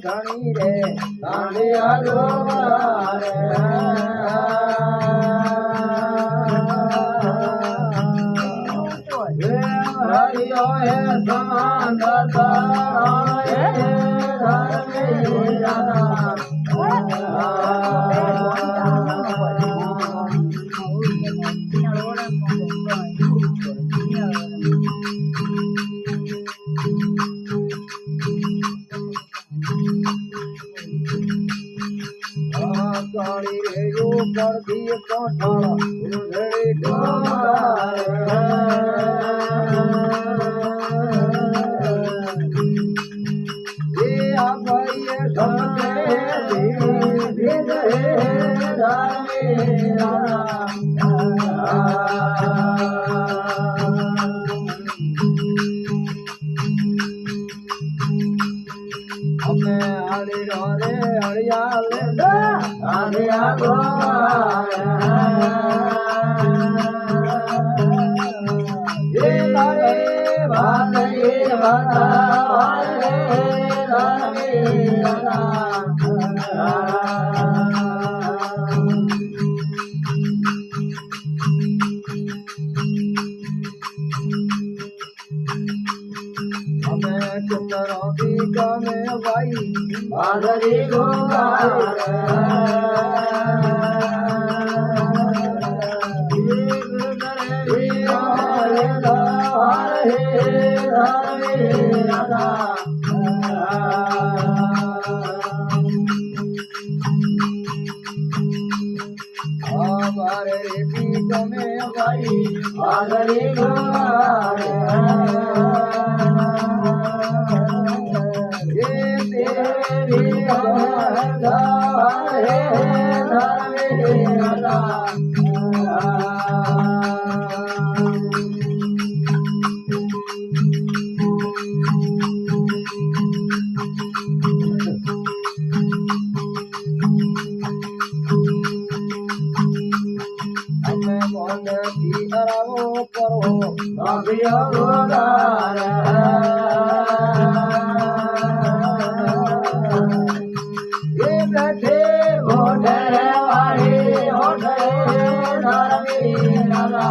ધણી રે દાંડિયા જોવા રે હરિયો હે સમાન દતા હે ધર્મી દાદા કાળી રે યો કરતી કોઠાળા ઉધડી ડોમારે એ આ ભાઈએ સમજે ભીડ હે ધામે અમે હરી રે હરિયાલ આલિયા ગોરે એ તારે ભાલે ભાલા રે રામે અમે ચંદ્રથી ગમે ભાઈ ભાદરી हमारे पीठ में भाई भादरी ये तेरी बैठे होठे वाली होठे धर्मी दादा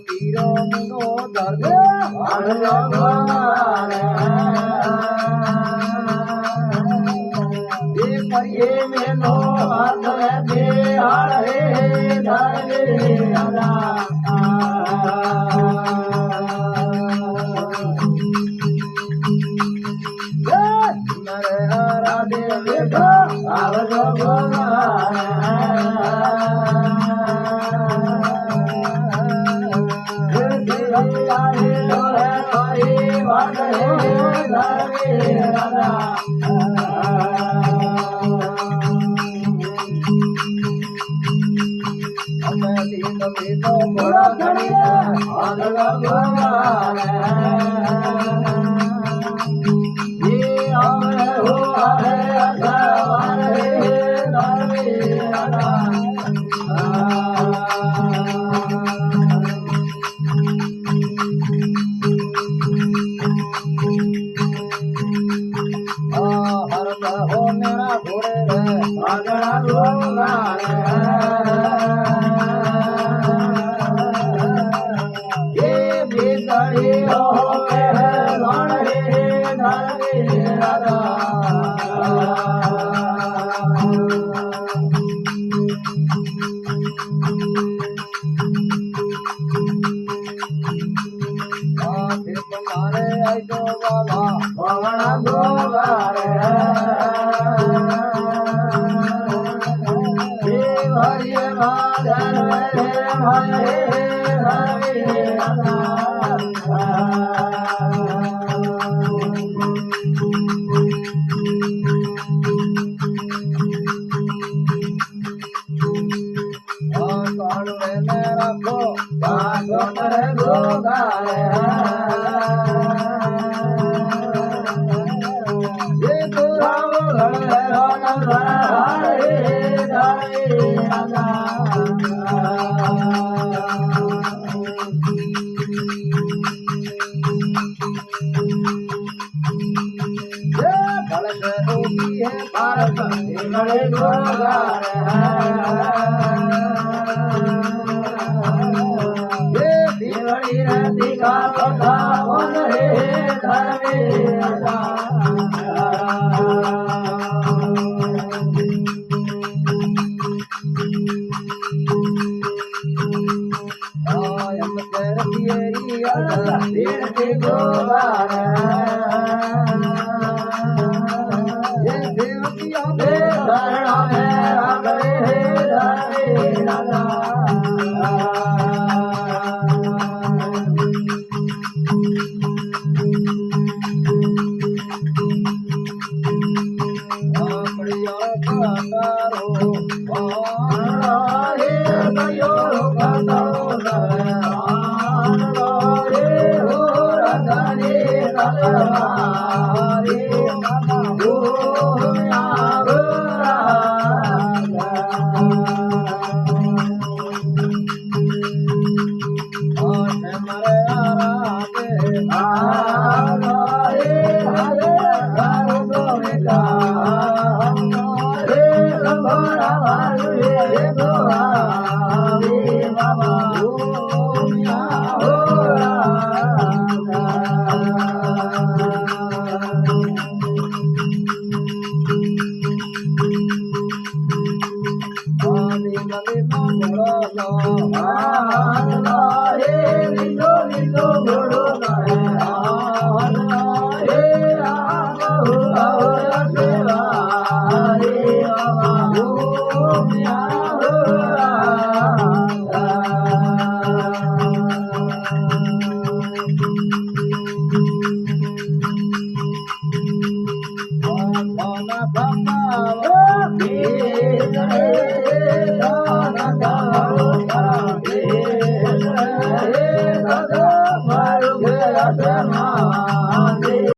पीरो मुनो धर्म ये में लो हाथ दे आड़े धरे दादा मरे राधे देखो आवजो बड़ा खड़िया आगला भगवान ये आवे हो आवे आवे धर्मी दादा हरद हो मेरा घोड़े रे आगला भगवान हो मारे आइतो बाबा पवन गोगारे हरि माधर हरे हरे कानू ने रखो गोगारे गोगारे ये तो भारत बड़े गोगार ये दिवड़ी रहती का पता कौन रे धर्मे गोगार